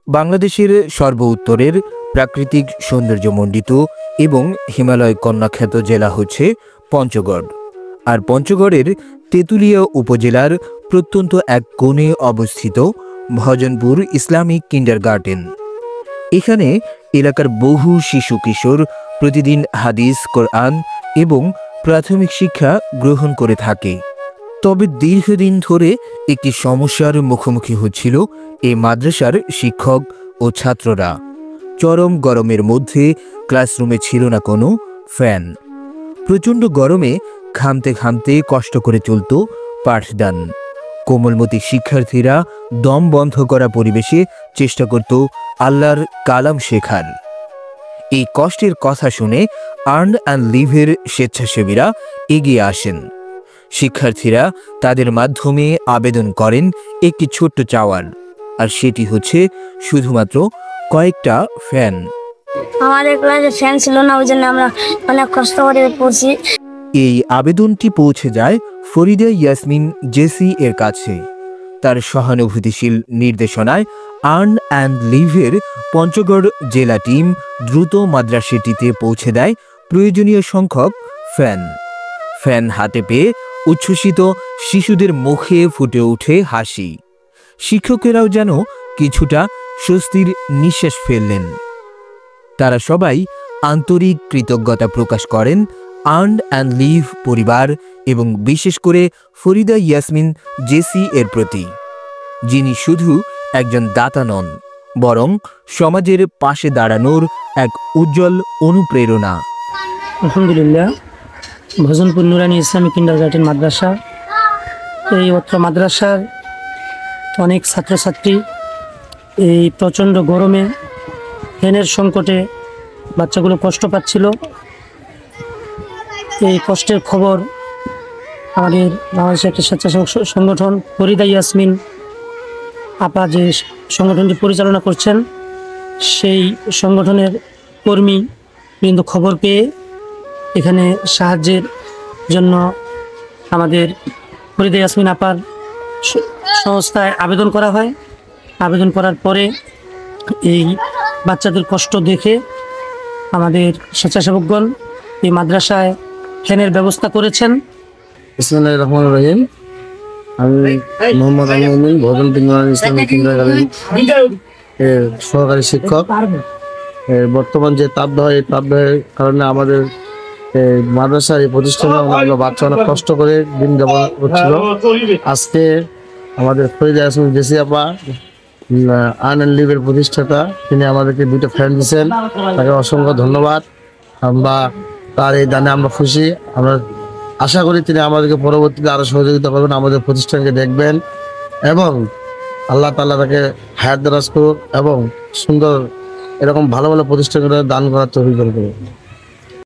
বাংলাদেশের সর্ব উত্তরের প্রাকৃতিক সৌন্দর্যমণ্ডিত এবং হিমালয় কন্যাখ্যাত জেলা হচ্ছে পঞ্চগড়। আর পঞ্চগড়ের তেঁতুলিয়া উপজেলার প্রত্যন্ত এক কোণে অবস্থিত ভজনপুর ইসলামিক কিন্ডারগার্টেন। এখানে এলাকার বহু শিশু কিশোর প্রতিদিন হাদিস, কোরআন এবং প্রাথমিক শিক্ষা গ্রহণ করে থাকে। তবে দীর্ঘদিন ধরে একটি সমস্যার মুখোমুখি হচ্ছিল এই মাদ্রাসার শিক্ষক ও ছাত্ররা। চরম গরমের মধ্যে ক্লাসরুমে ছিল না কোনো ফ্যান। প্রচণ্ড গরমে ঘামতে ঘামতে কষ্ট করে চলত পাঠদান। কোমলমতি শিক্ষার্থীরা দম বন্ধ করা পরিবেশে চেষ্টা করত আল্লাহর কালাম শেখার। এই কষ্টের কথা শুনে আর্ন অ্যান্ড লিভের স্বেচ্ছাসেবীরা এগিয়ে আসেন। শিক্ষার্থীরা তাদের মাধ্যমে আবেদন করেন একটি ছোট্ট চাওয়ার, আর সেটি হচ্ছে শুধুমাত্র কয়েকটা ফ্যান। আমাদের ক্লাসে ফ্যান ছিল না, ওই জন্য আমরা অনেক কষ্ট করে পড়ছি। এই আবেদনটি পৌঁছে যায় ফরিদা ইয়াসমিন জেসি এর কাছে। তার সহানুভূতিশীল নির্দেশনায় আর্ন অ্যান্ড লিভের পঞ্চগড় জেলা টিম দ্রুত মাদ্রাসাটিতে পৌঁছে দেয় প্রয়োজনীয় সংখ্যক ফ্যান। ফ্যান হাতে পেয়ে উচ্ছ্বসিত শিশুদের মুখে ফুটে ওঠে হাসি। শিক্ষকেরাও যেন কিছুটা স্বস্তির নিঃশ্বাস ফেললেন। তারা সবাই আন্তরিক কৃতজ্ঞতা প্রকাশ করেন আর্ন অ্যান্ড লিভ পরিবার এবং বিশেষ করে ফরিদা ইয়াসমিন জেসি এর প্রতি, যিনি শুধু একজন দাতা নন, বরং সমাজের পাশে দাঁড়ানোর এক উজ্জ্বল অনুপ্রেরণা। আলহামদুলিল্লাহ, ভজনপুর নুরানি ইসলামিক কিন্ডারগার্টেন মাদ্রাসা, এই অত্র মাদ্রাসার অনেক ছাত্রছাত্রী এই প্রচণ্ড গরমে ফ্যানের সংকটে বাচ্চাগুলো কষ্ট পাচ্ছিল। এই কষ্টের খবর আমাদের বাংলাদেশের একটা স্বেচ্ছাসেবক সংগঠন ফরিদা ইয়াসমিন আপা যে সংগঠনটি পরিচালনা করছেন, সেই সংগঠনের কর্মী কিন্তু খবর পেয়ে এখানে সাহায্যের জন্য আমাদের ফরিদা ইয়াসমিন আপার সংস্থায় আবেদন করা হয়। আবেদন করার পরে এই বাচ্চাদের কষ্ট দেখে আমাদের স্বেচ্ছাসেবকগণ এই মাদ্রাসায় ফ্যানের ব্যবস্থা করেছেন। বিসমিল্লাহির রহমানির রহিম। আমি মোহাম্মদ আমিন, ভজনপুর নুরানি ইসলামিক কিন্ডারগার্টেন এর সহকারী শিক্ষক। বর্তমান যে তাপদাহ, এই তাপদাহের কারণে আমাদের মাদ্রাসার এই প্রতিষ্ঠানে বাচ্চা অনেক কষ্ট করে দিন যাপন করছিল। আজকে আমাদের ফরিদা ইয়াসমিন জেসি আপা, আর্ন অ্যান্ড লিভের প্রতিষ্ঠাতা, তিনি আমাদেরকে 2টা ফ্যান দিয়েছেন। তাকে অসংখ্য ধন্যবাদ। আমরা তার এই দানে আমরা খুশি। আমরা আশা করি তিনি আমাদেরকে পরবর্তীতে আরো সহযোগিতা করবেন, আমাদের প্রতিষ্ঠানকে দেখবেন এবং আল্লাহ তাআলা তাকে হায়াত দারাজ করুন এবং সুন্দর এরকম ভালো ভালো প্রতিষ্ঠানগুলো দান করার তৌফিক দান করুন।